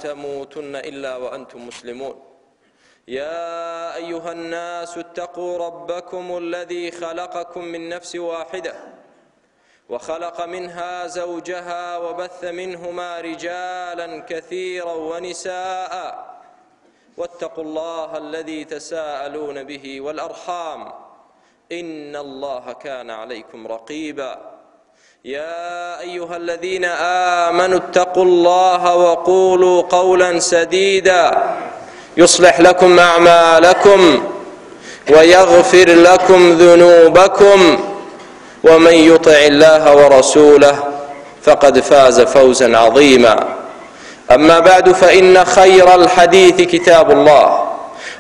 تموتن إلا وأنتم مسلمون يا أيها الناس اتقوا ربكم الذي خلقكم من نفس واحدة وخلق منها زوجها وبث منهما رجالا كثيرا ونساء واتقوا الله الذي تساءلون به والأرحام إن الله كان عليكم رقيبا يا أيها الذين آمنوا اتقوا الله وقولوا قولا سديدا يصلح لكم أعمالكم ويغفر لكم ذنوبكم ومن يطع الله ورسوله فقد فاز فوزا عظيما أما بعد فإن خير الحديث كتاب الله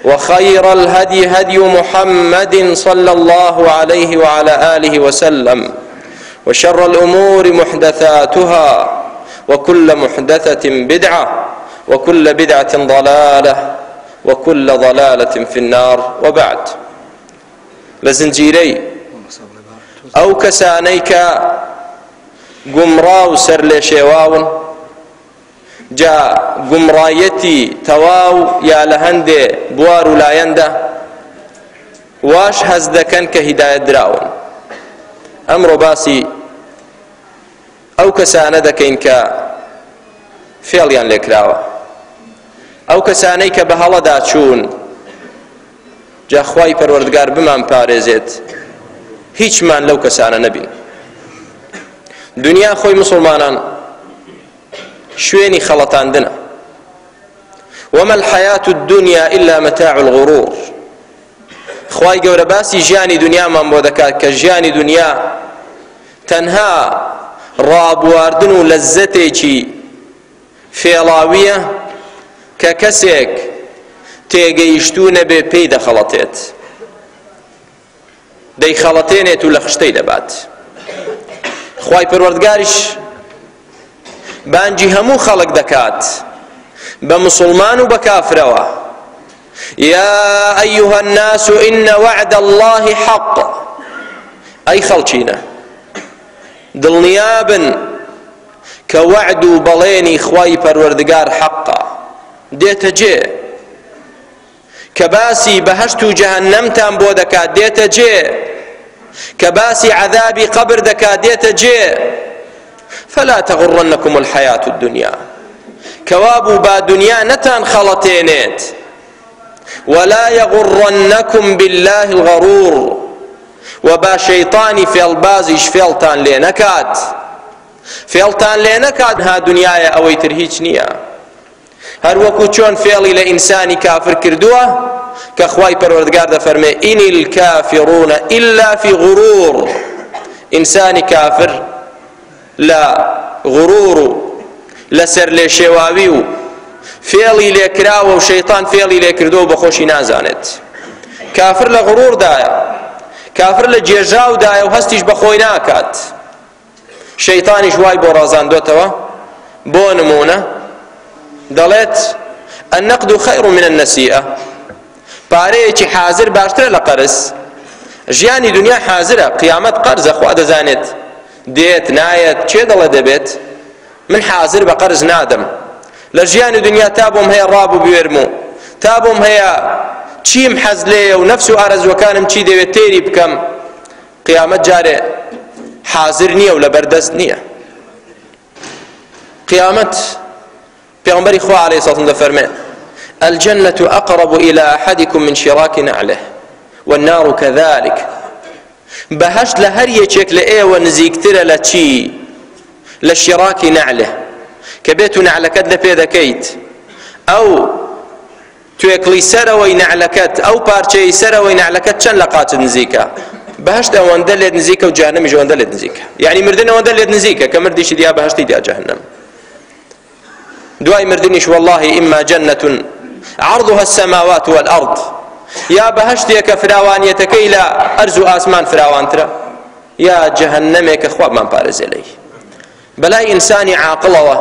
وخير الهدي هدي محمد صلى الله عليه وعلى آله وسلم وشر الأمور محدثاتها وكل محدثة بدعة وكل بدعة ضلالة وكل ضلالة في النار وبعد لزنجيري أو كسانيك قمراو سر لشيواون جاء قمرايتي تواو يا لهندي بوار لا ينده واش هزدكن كهداية دراون أمر باسي أو كسانة دكين كفعليان لكراوة أو كساني كبهلا داتشون جا خواي پروردگار بمان پارێزێت هیچمان لەو کەسانە نەبین. دنیا خۆی مسلمانان شوێنی خەڵەتاندنە. وما الحياة الدنيا إلا متاع الغرور. خواي گەورە باسی ژیانی دنیامان بۆ دەکات کە ژیانی دنیا تەنها ڕابواردن و لەززەتێکی فێڵاویە کە کەسێک تێگەیشتوو نەبێ پێی دەخەڵەتێت، دەیخەڵەتێنێت و لە خشتەی دەبات. خوای پەروەردگاریش بانگی هەموو خەڵک دەکات بە مسلمان و بە کافرەوە. يا أيها الناس إن وعد الله حق. أي خەڵچینە دڵنیابن کە وعد و بەڵێنی خوای پەروەردگار حەقە، دێتە جێ. کە باسی بەهەشت و جەهەنەمتان بۆ دەکات دێتە جێ، کە باسی عەذابی قەبر دەکات دێتە جێ. فلا تغرنكم الحياة الدنيا. کەوابوو با دنیا نەتان خەڵەتێنێت. ولا يغرنكم بالله الغرور. وبا شيطاني فێڵبازیش فێڵتان لێ نەکات. فێڵتان لێ نەکات ها دنیایە ئەوەی تر هیچ نییە. هەر وەکو چۆن فێڵی لە ئینسانی کافر کردووە کە خوای پەروەردگار دەفەرمێ ئین الکافرون إلا في غرور. ئینسانی کافر لە غرور و لەسەر لێشێواوی و فێڵی لێکراوە و شەیطان فێڵی لێکردووە بە خۆشی نازانێت. کافر لە غروردایە، کافر لە جێژاودایە و هەستیش بە خۆی ناکات. شەیطانیش وای بۆ ڕازاندۆتەوە. بۆ نمونە دەڵێت النقد خير من النسيئة. پارەیەکی حازر باشترە لە قەرز. ژیانی دنیا حازرە، قیامەت قەرزە. خوا دەزانێت دێت نایەت چێ دەڵێ دەبێت. من حازر بە قەرز نادەم. لە ژیانی دنیا تا بۆم هەیە ڕابوو بوێرم و تا بۆم هەیە چیم حەز لێیە و نەفس و ئارەزوەکانم چی دەوێت تێری بکەم. قیامەت جارێ حازر نییە و لەبەردەست نییە. قیامەت پێغەمبەری خوا عەلەیهی سەڵام دەفەرمێ الجنة أقرب إلى أحدكم من شراك نعله والنار كذلك. بەهەشت لە هەر یەکێک لە ئێوە نزیکترە لە چی؟ لە شراکی نعله، کە بێت و نعلەکەت لە پێ دەکەیت. ئەو توێکڵی سەرەوەی نعلەکەت، ئەو پارچەی سەرەوەی نعلەکەت چەند لە قاچت نزیکە. بەهەشت ئەوەندە لێت نزیکە و جەهەنەمیش ئەوەندە لێت نزیکە. یعنی مردن ئەوەندە لێت نزیکە کە مردیشی دیا بەهەشتی دیا جەهەنەم. دوای مردنیش والله إما جنة عرضها السماوات والأرض. یا بەهەشتێکە فراوانیەتەکەی لە ئەرز و ئاسمان فراوانترە، یا جەهەنەمێکە خوابمان پارێزێ لێی. بەلای ئینسانی عاقڵەوە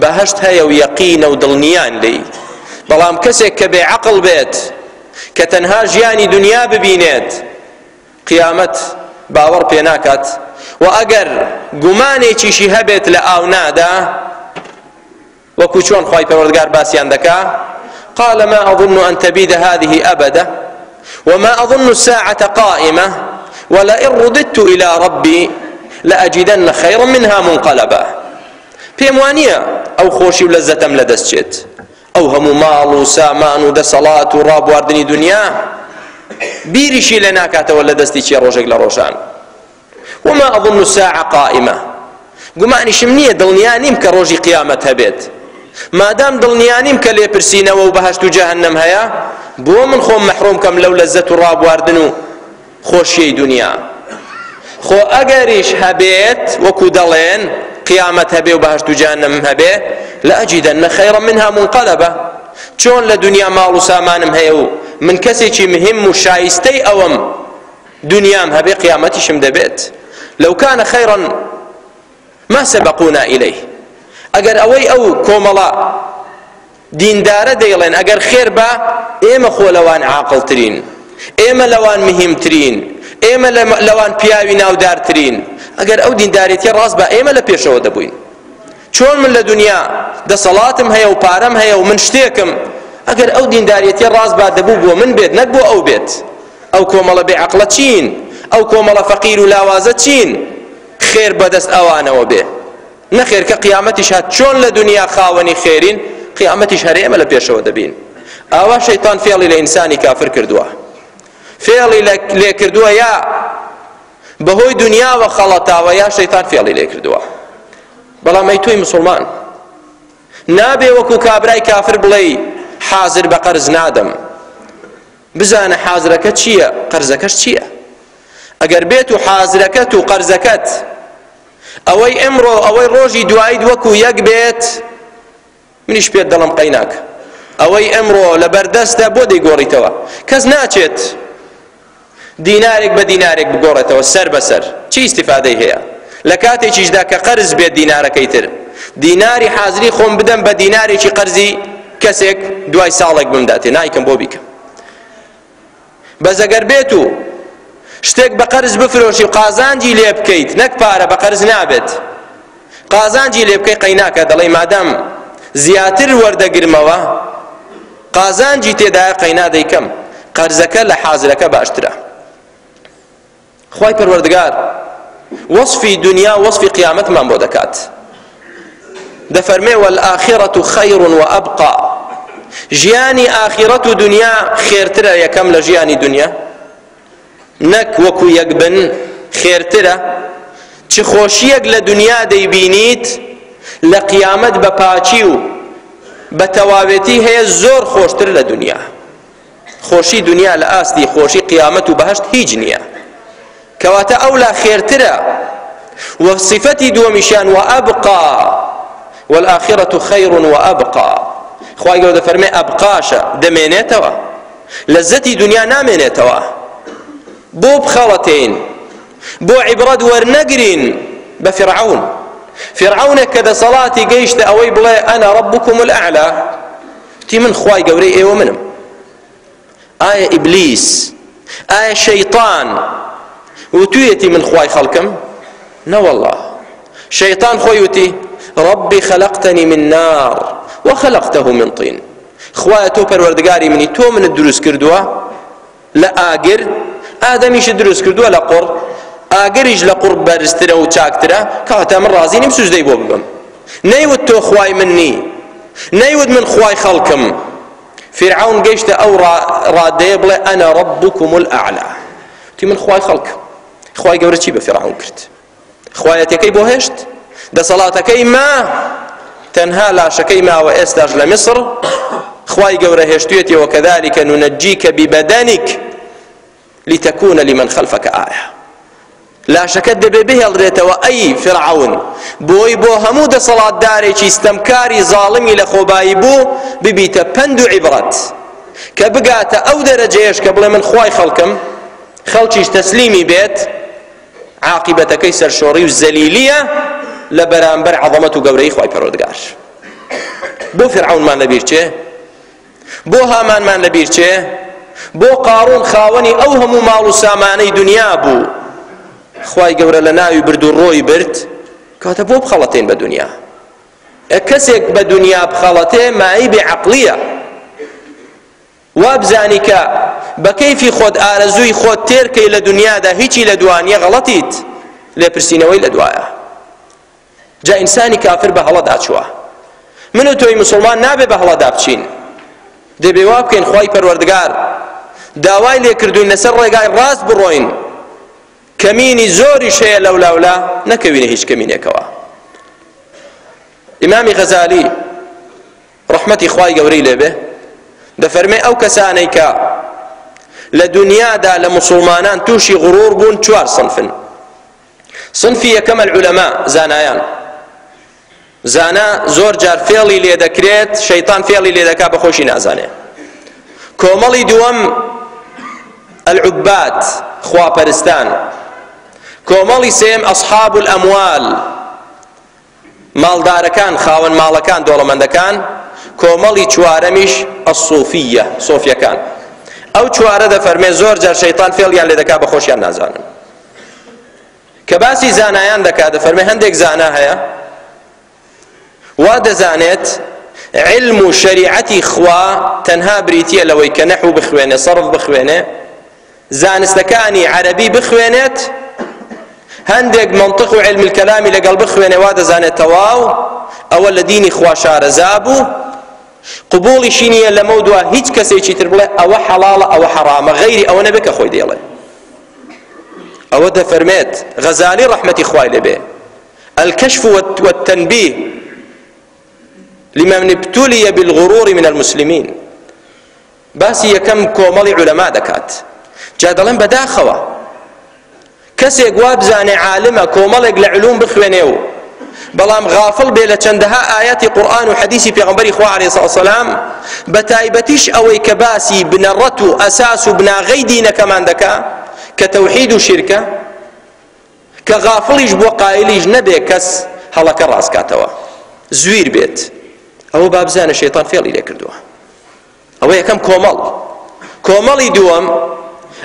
بەهەشت هەیە و یەقینە و دڵنیان لێی. بەڵام کەسێک کە بێعەقڵ بێت کە تەنها ژیانی دنیا ببینێت قیامەت باوەڕ پێ ناکات و ئەگەر گومانێکیشی هەبێت لە ئاونادا وەکو چۆن خوای پەروەردگار باسییان دەکا قال ما أظن أن تبيد هذه أبدا وما أظن الساعة قائمة ولئن رددت إلى ربي لأجدن خيرا منها منقلبا پێم وانییە ئەو خۆشی و لەزەتەم لەدەست چێت ئەو هەموو ماڵ و سامان و دەسەڵات و ڕابواردنی دنیا بیریشی لێ ناکاتەوە لە دەستی چێ ڕۆژێک لە ڕۆژان وما أظن الساعة قائمة گومانیشم نییە دڵنیا نیم کە ڕۆژی قیامەت هەبێت مادام دڵنیا نیم کە لێپرسینەوە و بەهەشت و جەهەنەم هەیە بۆ من خۆم مەحروم کەم لەو لەزەت و ڕابواردن و خۆشیەی دنیا خۆ ئەگەریش هەبێت وەکو دەڵێن قیامەت هەبێ و بەهەشت و جەهەنەم هەبێ لەئەجیدەنە خەیڕا منها منقەلەبە چۆن لە دنیا ماڵ و سامانم هەیە و من کەسێکی مهم و شایستەی ئەوەم دنیام هەبێ قیامەتیشم دەبێت لەو کانە خەیڕا ما سبقونا إليه ئەگەر ئەوەی ئەو کۆمەڵە دیندارە دەیڵێن ئەگەر خێر بە ئێمە خۆ لەوان عاقڵترین ئێمە لەوان مهمترین ئێمە لەوان پیاوی ناودارترین ئەگەر ئەو دینداریەتی ڕاست بە ئێمە لە پێشەوە دەبووین چۆن من لە دنیا دەسەڵاتم هەیە و پارەم هەیە و من شتێکم ئەگەر ئەو دینداریەتی ڕاست با دەبوو بۆ من بێت نەک بۆ ئەو بێت ئەو کۆمەڵە بێعەقڵە چین ئەو کۆمەڵە فەقیر و لاوازە چین خێر بەدەست ئەوانەوە بێ نەخێر کە قیامەتیش هات چۆن لە دنیا خاوەنی خێرین قیامەتیش هەر ئێمە لە پێشەوە دەبین ئاوا شەیطان فێڵی لە ئینسانی کافر کردووە فێڵی لێ کردووە یا بەهۆی دنیاوە خەڵەتاوە یا شەیطان فێڵی لێ کردووە بەڵام ئەی تۆی مسڵمان نابێ وەکو کابرای کافر بڵێی حازر بە قەرز نادەم بزانە حازرەکە چییە قەرزەکەش چییە ئەگەر بێت و حازرەکەت و قەرزەکەت ئەوەی ئەمڕۆ ئەوەی ڕۆژی دواییت وەکو یەک بێت منیش پێت دەڵم قەیناکە ئەوەی ئەمڕۆ لە بەردەستە بۆ دەیگۆڕیتەوە کەس ناچێت دینارێک بە دینارێک بگۆڕێتەوە سەر بەسەر چی ئیستیفادەی هەیە لە کاتێکیشدا کە قەرز بێت دینارەکەی تر دیناری حازری خۆم بدەم بە دینارێکی قەرزی کەسێک دوای ساڵێک بمداتێ نایکەم بۆ بیکەم بەس ئەگەر بێت و شتێک بە قەرز بفرۆشی و قازانجی لێ بکەیت نەک پارە بە قەرز نابێت قازانجی لێ بکەی قەیناکە دەڵێ مادام زیاتر وەردەگرمەوە قازانجی تێدایە قەینا دەیکەم قەرزەکە لە حازرەکە باشترە خوای پەروەردگار وەصفی دنیا وەصفی قیامەتمان بۆ دەکات دەفەرمێ وەلئاخیرەة خەیڕ وەئەبقا ژیانی ئاخیرەت و دنیا خێرترە یەکەم لە ژیانی دنیا نەک وەکو یەک بن خێرترە چ خۆشیەک لە دنیا دەیبینیت لە قیامەت بە پاچی و بە تەواوێتی هەیە زۆر خۆشتر لە دنیا خۆشی دنیا لە ئاستی خۆشی قیامەت و بەهەشت هیچ نییە کەواتە ئەولا خێرترە و صفەتی دووەمیشیان وەئەبقا والآخرة خير وأبقى خوای گەورە دەفەرمێ ئەبقاشە دەمێنێتەوە لەزەتی دنیا نامێنێتەوە بۆ بخەڵەتین بۆ عیبرەت وەرنەگرین بە فرعون فرعونێک کە دەسەڵاتی گەیشتە ئەوەی بڵێ ئەنا ڕەبوکم الأعلا تی من خوای گەورەی ئێوە منم ئایا ئیبلیس ئایا شەیطان وتویەتی من خوای خەڵکم نەوەڵڵا شەیطان خۆی وتی ربي خلقتني من نار وخلقته من طين خوایە تۆ پەروەردگاری منی تۆ منت دروست کردووە لە ئاگر ئادەمیش دروست کردووە لە قوڕ ئاگەریش لە قوڕ بەرزترە و چاکترە کەواتە من ڕازی نیم سوژدەی بۆ ببم نەیوت تۆ خوای من نی نەیوت من خوای خەڵکم فرعون گەیشتە ئەو ڕادەیە بڵێ ئەنا ڕەبوکم الأعلا تی من خوای خەڵکم خوای گەورە چی بە فرعون کرد خوایەتەکەی بۆ هێشت دەسەڵاتەکەی ما تەنها لاشەکەی ماوە ئێستاش لە میسر خوای گەورە هێشتوێتی وەکەذلك ننجيك ببدنك لتكون لمن خلفك آية لاشەکەت دەبێ بهێڵدرێتەوە ئەی فرعون بۆی بۆ هەموو دەسەڵاتدارێکی ستەمکاری زاڵمی لە خۆبایی بوو ببیتە پند و عیبرەت کە بگاتە ئەو دەرەجەیەش کە بڵێ من خوای خەڵکم خەڵکیش تەسلیمی بێت عاقبەتەکەی سەرشۆڕی و زەلیلیە لە بەرامبەر عەظەمەت و گەورەی خوای پەروەردگار بۆ فرعونمان لەبیر چێ بۆ هامانمان لەبیر چێ بۆ قارون خاوەنی ئەو هەموو ماڵ و سامانەی دنیا بوو خوای گەورە لە ناوی برد و ڕۆی برد کاتە بۆ بخەڵەتێن بە دنیا کەسێک بە دنیا بخەڵەتێ مای بێعەقڵیە وابزانی کە بە کەیفی خۆت ئارەزووی خۆت تێرکەی لە دنیادا هیچی لە دوانیە غەڵەتیت لێپرسینەوەی لە دوایە. جا ئینسانی کافر بە هەڵەدا چووە. من و تۆی مسلمان نابێ بە هەڵەدا بچین، دەبێ وا بکەین خوای پەروەردگار داوای لێکردوین لەسەر ڕێگای ڕاست بڕۆین، کەمینی زۆریش هەیە لەولاولا نەکەوینە هیچ کەمینێکەوە. ئیمامی غەزالی ڕەحمەتی خوای گەورەی لێبێ دەفەرمێ ئەو کەسانەی کە لە دنیادا لە مسلمانان تووشی غڕور بوون چوار صنفن. صنفی یەکەم العولەما، زانایان. زانا زۆر جار فێڵی لێ دەکرێت، شەیطان فێڵی لێ دەکا بەخۆشی نازانێ. کۆمەڵی دووەم العباد، خواپەرستان. کۆمەڵی سێم ئەصحاب الئەموال، ماڵدارەکان، خاوەن ماڵەکان، دۆڵەمەندەکان. کۆمەڵی چوارەمیش ئەسوفیە، سۆفیەکان. ئەو چوارە دەفەرمێ زۆر جار شەیطان فێڵیان لێ دەکا بەخۆشیان نازانن. کە باسی زانایان دەکا دەفەرمێ هەندێک زانا هەیە وا دەزانێت علم و شەریعەتی خوا تەنها بریتیە لەوەی کە نەحو بخوێنێ، سەرف بخوێنێ، زانستەکانی عەرەبی بخوێنێت، هەندێک منطق و علم الکەلامی لەگەڵ بخوێنێ، وا دەزانێت تەواو ئەوە لە دینی خوا شارەزا بوو، قبوڵیشی نییە لەمە و دووە هیچ کەسێکی تر بڵێ ئەوە حەڵاڵە ئەوە حەرامە، غەیری ئەوە نەبێت کە خۆی دێڵێ. ئەوە دەفەرمێت غەزالی ڕەحمەتی خوای لێبێ الكشف والتنبيه لمن ابتلي بالغرور من المسلمين. باسی یەکەم کۆمەڵی عولەما دەکات. جا دەڵێن بەداخەوە کەسێک وا بزانێ عالمە، کۆمەڵێک لە علوم بخوێنێ و بەڵام غافڵ بێ لە چەندەها ئاەتی قورئان و حەدیسی پێغەمبەری خوا عەلەیهی سەڵاتو وەسەلام، بە تایبەتیش ئەوەی کە باسی بنەڕەت و ئەساس و بناغەی دینەکەمان دەکا کە تەوحید و شیرکە، کە غافڵیش بۆ قایلیش نەبێ کەس هەڵەکە ڕاستکاتەوە، زویر بێت. ئەوە با بزانە شەیطان فێڵی لێ کردووە. ئەوە یەکەم کۆمەڵ. کۆمەڵی دووەم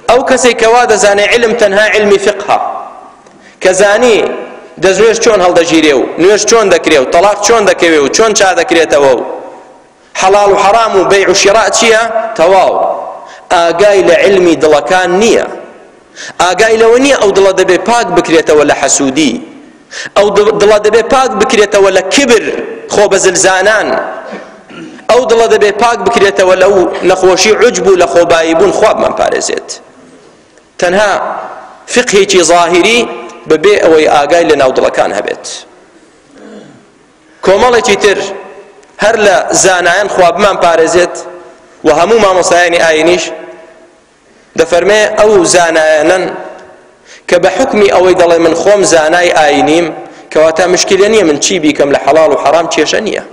ئەو کەسێک کە وا دەزانێ علم تەنها علمی فقها، کە زانی دەزنوێژ چۆن هەڵدەگیرێ و نوێژ چۆن دەکرێ و تەلاق چۆن دەکەوێ و چۆن چا دەکرێتەوە و حەڵاڵ و حەرام و بەیع و شیڕا چییە، تەواو ئاگای لە علمی دڵەکان نییە. ئاگای لەوە نییە ئەو دڵە دەبێ پاک بکرێتەوە لە حەسوودی، ئەو دڵە دەبێ پاک بکرێتەوە لە کبر، خۆ بەزلزانان، ئەو دڵە دەبێ پاک بکرێتەوە لەو نەخۆشی عوجب و لە خۆبایی بوون خوابمان پارێزێت. تەنها فقهێکی ظاهری بەبێ ئەوەی ئاگای لە ناو دڵەکان هەبێت. کۆمەڵێکی تر هەر لە زانایان خوابمان پارێزێت و هەموو مامۆستایانی ئاینیش دەفەرمێ ئەو زانایانن کە بە حکمی ئەوەی دەڵێ من خۆم زانای ئاینیم، کەواتە مشکلە نییە من چی بیکەم لە حەڵاڵ و حەرام کێشە نییە،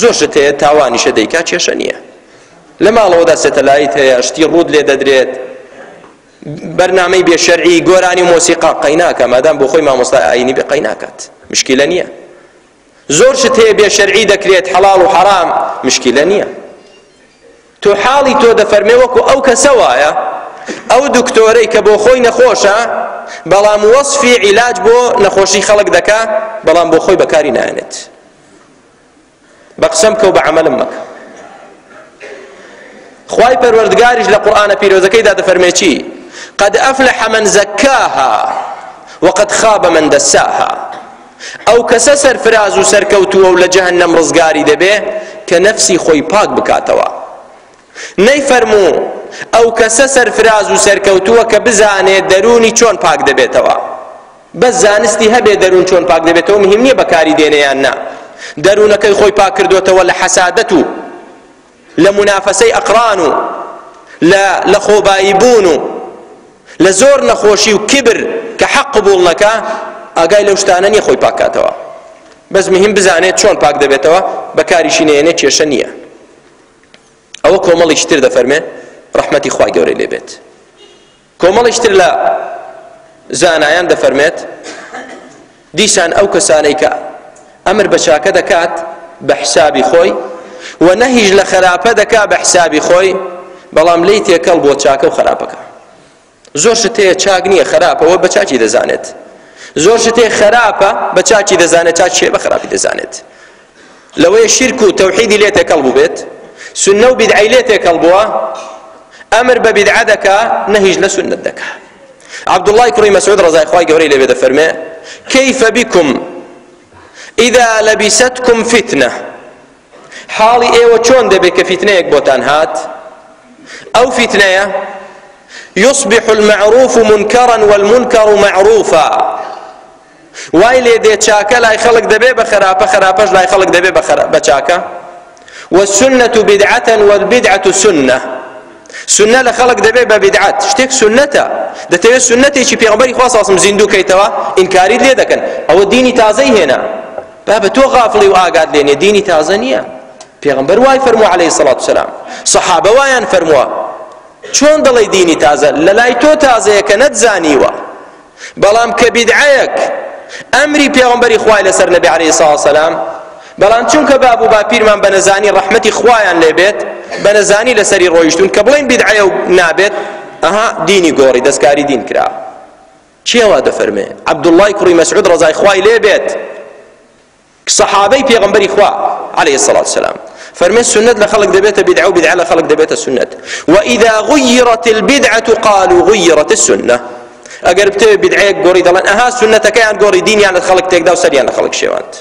زۆر شت هەیە تاوانیشە دەیکا کێشە نییە. لە ماڵەوەدا سەتەلایت هەیە، شتی ڕوود لێ دەدرێت، بەرنامەی بێشەرعی گۆرانی مۆسیقا قەی ناکە، مادام بۆ خۆی مامۆستای ئاینی بێ قەی ناکات، مشکلە نییە. زۆر شت هەیە بێشەرعی دەکرێت حەڵاڵ و حەرام، مشکلە نییە. تۆ حاڵی تۆ دەفەرمێ وەکو ئەو کەسە وایە، ئەو دکتۆرەی کە بۆ خۆی نەخۆشە بەڵام وەصفی عیلاج بۆ نەخۆشی خەڵک دەکا بەڵام بۆ خۆی بەکاری نایەنێت. بە قسەم کە و بە عەمەلم مەکە. خوای پەروەردگاریش لە قورئانە پیرۆزەکەیدا دەفەرمێ چی؟ قد أفلح من زكاها وقد خاب من دساها. ئەو کەسە سەرفراز و سەرکەوتووە و لە جەهەنەم ڕزگاری دەبێ کە نەفسی خۆی پاک بکاتەوە. نەیفەرموو ئەو کەسە سەرفراز و سەرکەوتووە کە بزانێت دەرونی چۆن پاک دەبێتەوە، بەس زانستی هەبێ دەرون چۆن پاک دەبێتەوە مهم نییە بەکاری دێنەیان نا. دەرونەکەی خۆی پاک کردوێتەوە لە حەسادەت و لە منافەسەی ئەقران و لە خۆبایی بوون و لە زۆر نەخۆشی و کبر کە حەق قبوڵ نەکا، ئاگای لەو شتانە نییە خۆی پاکاتەوە، بەس مهم بزانێت چۆن پاک دەبێتەوە، بەکاریشی نێنێت کێشە نییە. ئەوە کۆمەڵیش تر دەفەرمێ ڕەحمەتی خوای گەورەی لێبێت. کۆمەڵیش تر لە زانایان دەفەرمێت دیسان ئەو کەسانەی کە ئەمر بە چاکە دەکات بە حسابی خۆی و نەهیش لە خراپە دەکات بە حسابی خۆی، بەڵام لی تێکەڵ بۆ چاکە و خراپەکە. زۆر شت هەیە چاک نییە، خراپەوە بە چاکی دەزانێت، زۆر شت هەیە خراپە بە چاکی دەزانێت، چاک چیە بە خراپی دەزانێت. لەوەی شرک و تەوحیدی لێ تێکەڵ بوو بێت سنە و بیدعەی لێ تێکەڵ بووە ئەمر بە بیدعە دەکا نەهیش لە سنت دەکا. عەبدوڵڵای کوڕی مەسعود ڕەزای خوای گەورەی لێ بێ دەفەرمێ كيف بكم إذا لبستكم فتنة حاڵی ئێوە چۆن دەبێت کە فتنەیەک بۆتان هات ئەو فتنەیە يصبح المعروف منكرا والمنكر معروفا وای لێ دێ چاکە لای خەڵک دەبێ بە خراپە خراپەش لای خەڵک دەبێ بە چاکە والسنة بدعة والبدعة سنة سنة لە خەڵک دەبێ بە بدعەت شتێک سنەتە دەتەوێت سنەتێکی پێغەمبەری خوا ساسم زیندوو کەیتەوە ئینکاریت لێ دەکەن ئەوە دینی تازەی هێنا با بە تۆ غافڵی و ئاگات لێنێ دینی تازە نییە پێغەمبەر وای فەرمووە عەلەیهی سەڵات وسەلام سەحابە وایان فەرمووە چۆن دەڵێ دینی تازە لە لای تۆ تازەیە کە نەتزانیوە بەڵام کە بیدعەیەک ئەمری پێغەمبەری خوای لەسەر نەبی عەلەیهی سەڵات وسەلام بەڵام چونکە باب و باپیرمان بە نەزانی ڕەحمەتی خوایان لێبێت بە نەزانی لەسەری ڕۆیشتون کە بڵێن بیدعەیە و نابێت ئەها دینی گۆڕی دەستکاری دین کرا چیەوە دەفەرمێ عەبدوڵڵای کوڕی مەسعود ڕەزای خوای لێبێت سەحابەی پێغەمبەری خوا عەلەیهی سەڵات وسەلام فەرمێ سنت لە خەڵک دەبێتە بیدعە و بیدعە لە خەڵک دەبێتە سنت وإذا غيرت البدعة قالوا غيرت السنة ئەگەر بتەوێت بیدعەیەک گۆڕی دەڵێن ئەها سنەتەکەیان گۆڕی دینیان لە خەڵک تێکدا و سەریان لە خەڵک شێواند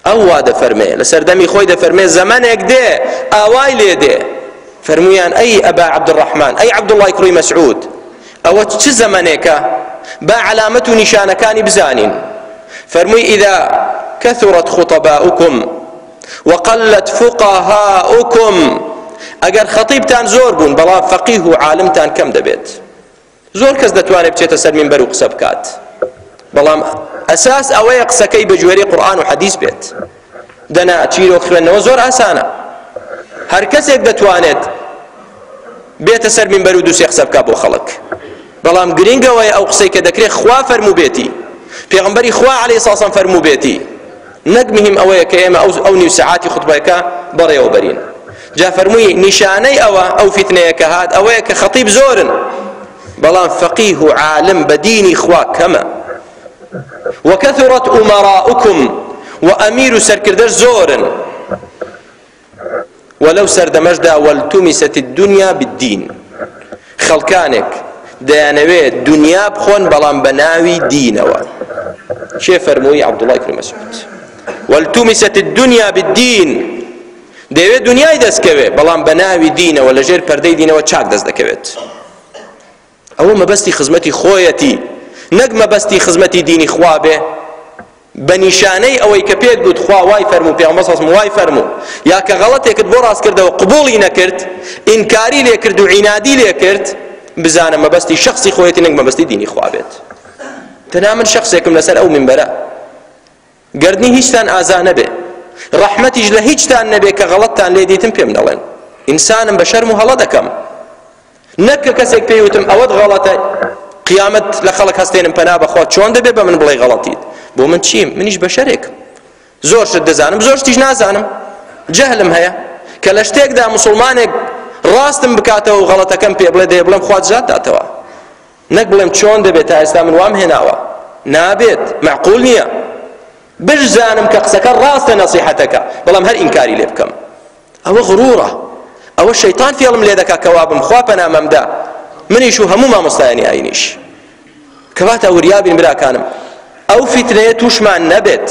ئەو وا دەفەرمێ لە سەردەمی خۆی دەفەرمێ زەمانێک دێ ئاوای لێ دێ فەرموویان ئەی ئەبا عەبدوڕەحمان ئەی عەبدوڵڵای کوڕی مەسعود ئەوە چ زەمانێکە با عەلامەت و نیشانەکانی بزانین فەرمووی ئیذا كثرت خطباؤكم وقلت فقهاؤكم ئەگەر خەتیبتان زۆر بوون بەڵام فەقیه و عالمتان کەم دەبێت زۆر کەس دەتوانێت بچێتە سەر مینبەر و قسە بکات بەڵام ئەساس ئەوەیە قسەکەی بە جوێرەی قورئان و حەدیث بێت دەنا چیرۆک خوێندنەوە زۆر ئاسانە هەر کەسێک دەتوانێت بێتە سەر مینبەر و دووسێ قسە بکات بۆ خەڵک بەڵام گرنگەوەیە ئەو قسەی کە دەکرێت خوا فەرموو بێتی پێغەمبەری خوا عەلەیهی سەڵات وسەلام فەرموو بێتی نەک مهم ئەوەیە کە ئێمە ئەو نیو سەعاتی خوتبەیەکە بەڕێوە بەرین جا فەرمووی نیشانەی ئەوە ئەو فتنەیە کە هات ئەوەیە کە خەتیب زۆرن بەڵام فەقیه و عالم بە دینی خوا کەمە وكثرت أمراؤكم وأمير سركردش زورا ولو سردمجدا والتمست الدنيا بالدين خلقانك ديانوي دنيا بخون بلان بناوي دينوا شي فرموي عبد الله بن مسعود والتمست الدنيا بالدين دەیەوێت دنیای دەستکەوێت بەڵام بە ناوی دینەوە لە ژێر پەردەی دینەوە چاک دەست دەکەوێت. ئەوە مەبەستی خزمەتی خۆیەتی، نەک مەبەستی خزمەتی دینی خوا بێ بە نیشانەی ئەوەی کە پێت گوت خوا وای فەرموو، پێغەمبەر صلی الله علیه و وای فەرموو، یا کە غەڵەتێکت بۆ ڕاست کردەوە قبوڵی نەکرد، ئینکاری لێ کرد و عینادی لێ کرد، بزانە مەبەستی شخصی خۆیەتی نەک مەبەستی دینی خوا بێت. تەنها من شخصێکم لەسەر ئەو منبەرە، گەردنی هیچتان ئازا نەبێ، ڕەحمەتیش لە هیچتان نەبێ کە غەڵەتتان لێ دیتم پێم نەڵێن. ئینسانم بە شەرم و هەڵە دەکەم، نەک کە کەسێک پێیوتم ئەوەت غەڵەتە، قیامەت لە خەڵک هەستێنم پەنا بەخوا چۆن دەبێ بە من بڵێ غەڵەتیت؟ بۆ من چیم؟ منیش بەشەرێکم، زۆر شت دەزانم، زۆر شتیش نازانم، جەهلم هەیە کە لە شتێکدا موسڵمانێک ڕاستم بکاتەوە و غەڵەتەکەم پێ بڵێ دەیە بڵێم خوا جات داتەوە، نەک بڵێم چۆن دەبێت تا ئێستا من وام هێناوە، نابێت، معقول نییە. بشزانم کە قسەکە ڕاستە نەسیحەتەکە، بەڵام هەر ئینکاری لێ بکەم، ئەوە غڕورە، ئەوە شەیطان فێڵم لێ دەکا کە وابم خوا پەنامەمدا، منیش و هەموو مامۆستایانی ئاینیش. کەواتە وریابین براکانم، ئەو فتنەیە تووشمان نەبێت،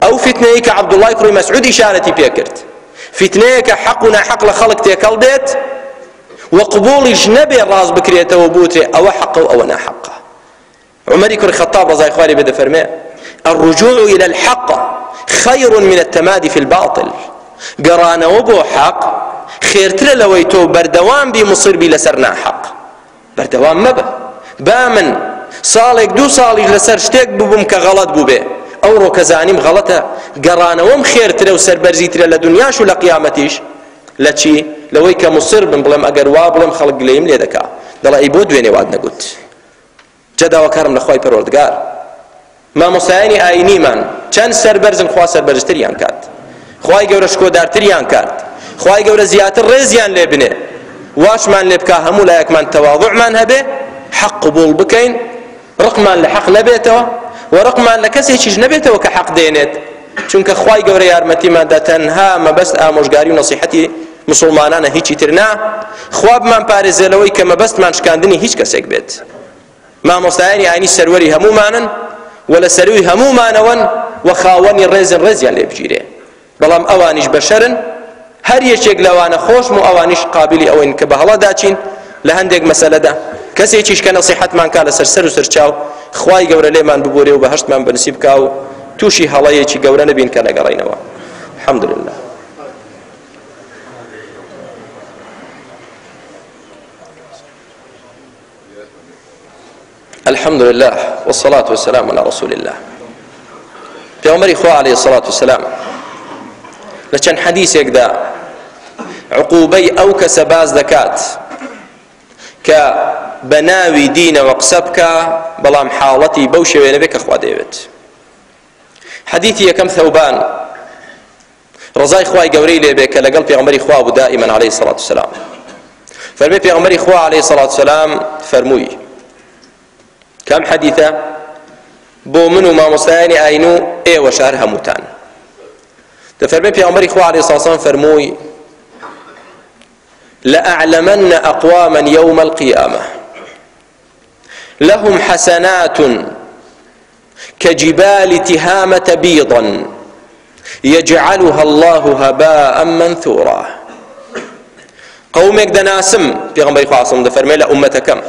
ئەو فتنەیە کە عەبدوڵڵای کوڕی مەسعود ئیشارەتی پێ کرد، فتنەیە کە حەق و ناحەق لە خەڵک تێکەڵ بێت و قبوڵیش نەبێ ڕاست بکرێتەوە بوترێ ئەوە حەقە و ئەوە ناحەقە. عومەری کوڕی خەتاب ڕەزای خوای لێ بێ دەفەرمێ: الرجوع إلى الحق خير من التمادي في الباطل. گەڕانەوە بۆ حەق خێرترە لەوەی تۆ بەردەوام بی مصر بی لەسەر ناحەق. بەردەوام مەبە، با من ساڵێک دوو ساڵیش لەسەر شتێک ببووم کە غەڵەت بوو بێ، ئەو ڕۆکە زانیم غەڵەتە، گەڕانەوەم خێرترە و سەربەرزیترە لە دنیاش و لە قیامەتیش لە چی؟ لەوەی کە مصر بم بڵێم ئەگەر وا بڵێم خەڵک گلەیم لێ دەکا، دەڵێ ئەی بۆ دوێنێ وات نەگوت. جا داواکارم لە خوای پەروەردگار، مامۆستایانی ئاینیمان چەند سەربەرزن، خوا سەربەرزتریان کات، خوای گەورە شکۆدارتریان کات، خوای گەورە زیاتر ڕێزیان لێ بنێ، واشمان لێ بکا، هەموو لایەکمان تەواضوعمان هەبێ، حەق قبوڵ بکەین، ڕقمان لە حەق نەبێتەوە و ڕقمان لە کەسێکیش نەبێتەوە کە حەق دێنێت، چونکە خوای گەورە یارمەتیماندا تەنها مەبەست ئامۆژگاری و نەسیحەتی مسلمانانە هیچی تر نا. خوا بمان پارێزێلەوەی کە مەبەستمان شکاندنی هیچ کەسێک بێت. مامۆستایانی ئاینی سەروەری هەمومانن و لە سەروی هەمومانەوەن و خاوەنی ڕێزن ڕێزیان لێ بگیرێ. بەڵام ئەوانیش بەشەرن، هەر یەکێک لەوانە خۆشم و ئەوانیش قابلی ئەوەین کە بە هەڵەداچین لە هەندێک مەسەلەدا. کەسێکیش کە نەسیحەتمان کا لەسەر سەر و سەرچاو خوای گەورە لێمان ببورێ و بەهەشتمان بەنسیب کا و تووشی هەڵەیەکی گەورە نەبین کە نەگەڕێینەوە. الحەمدولله. الحمد لله والصلاة والسلام على رسول الله. پیغمبری خوا علیه الصلاة والسلام لچن حدیثێک دا عقوبەی ئەو کەسە باز دەکات کە بەناوی دینەوە قسە بکە بەڵام حاڵەتی بەو شێوەیە نەبێت کە خوا دەیەوێت. حەدیثی یەکەم ثەوبان ڕزای خوای گەورەی لێبێ کە لەگەڵ پێغەمبەری خوا بوو دائیمەن عەلەیهی الصلاة والسلام. فەرمێ پێغەمبەری خوا عەلەیهی الصلاة والسلام فەرمووی کەم حەدیثە بۆ من و مامۆستایانی ئاین و ئێوە شار هەمووتان. دەفەرمێ پێغەمبەری خوا عەلەیهی الصلاة والسلام فەرمووی لأعلمن أقواما يوم القيامة لهم حسنات كجبال تهامة بيضا يجعلها الله هباء منثورا. قومك دناسم پیغمبر خدا صلی الله فرمایله امتکم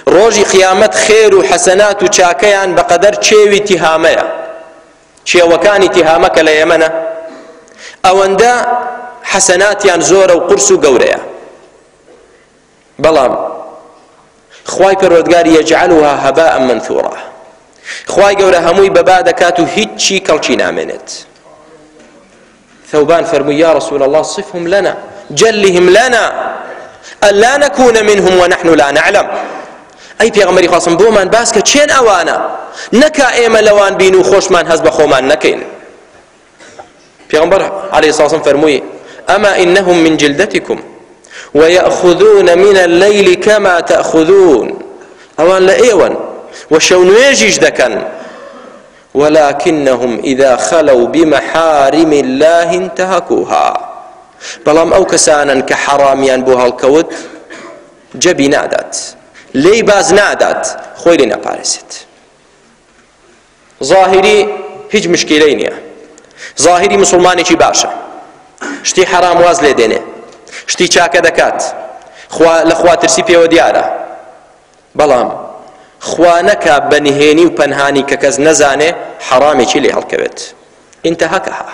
ڕۆژی قیامەت خێر و حەسەنات و چاکەیان بەقەدەر چێوی تیهامەیە. چێوەکانی تیهامە کە لە یەمەنە ئەوەندە حەسەناتیان زۆرە و قورس و گەورەیە. بەڵام خوای پەروەردگار یەجعلها هەباء منثورا. خوای گەورە هەمووی بەبا دەکات و هیچی کەڵکی نامێنێت. ثوبان فەرمووی یا رسول الله صفهم لنا جلهم لنا ألا نكون منهم ونحن لا نعلم. ئەی پێغەمبەری خواستم بۆمان باس کە چێن ئەوانە نەکا ئێمە لەوان بین و خۆشمان هەست بە خۆمان نەکەین. پێغەمبەر عەلەیهی الصلاة والسلام فەرمووی ئەما إنهم من جلدتكم ويأخذون من الليل كما تأخذون. ئەوان لە ئێوەن و شەو نوێژیش دەکەن ولكنهم إذا خلوا بمحارم الله انتهكوها. بەڵام ئەو کەسانن کە حەڕامیان بۆ هەڵکەوت جەبی نادات، لێی باز نادات، خۆی لێ نەپارێزێت. ظاهری هیچ مشکلەی نییە، ظاهری مسلمانێکی باشە، شتی حەرام واز لێ دێنێ، شتی چاکە دەکات، لە خوا ترسی پێوە دیارە. بەڵام خوا نەکا بەنهێنی و پەنهانی کە کەس نەزانێ حەرامێکی لێ هەڵکەوێت. ئینتەهەکەها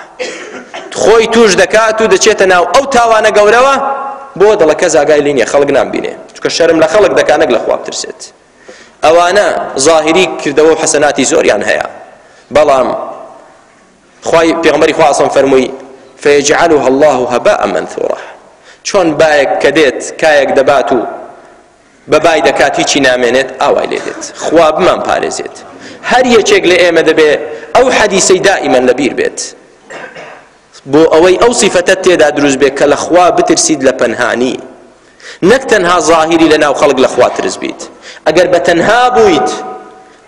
خۆی توش دەکات و دەچێتە ناو ئەو تاوانە گەورەوە بۆ دڵە کەس ئاگای لێ نییە، خەڵک نامبینێ، چونکە شەرم لە خەڵک دەکات نەک لە خوا بترسێت. ئەوانە ظاهری کردەوە و حەسەناتی زۆریان هەیە، بەڵام خوای پێغەمبەری خوا ئەسڵەم فەرمووی فەیەجعلها الله هەباء منثورا. چۆن بایەک کە دێت کایەک دەبات و بەبای دەکات هیچی نامێنێت ئاوای لێ دێت. خوا بمان پارێزێت. هەر یەکێک لە ئێمە دەبێ ئەو حەدیسەی دائیمەن لەبیر بێت بۆ ئەوەی ئەو سیفەتە تێدا دروست بێت کە لە خوا بترسید لە پەنهانی، نەک تەنها ظاهری لە ناو خەڵک لە خوا ترس بیت. ئەگەر بە تەنها بوویت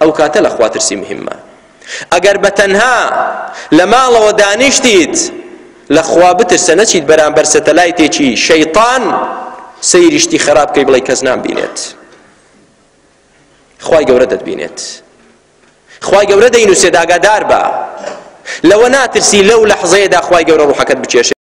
ئەو کاتە لە خوا ترسی مهمە. ئەگەر بە تەنها لە ماڵەوە دانیشتیت لە خوا بترسە، نەچیت بەرامبەر سەتەلایتێکی شەیطان سەیریشتی خراپ کەی بڵێ کەس نامبینێت. خوای گەورە دەتبینێت، خوای گەورە دەینووسێت ئاگادار بە لەوە ناترسی لەو لەحظەیەدا خوای گەورە ڕوحەکەت بچێشێت.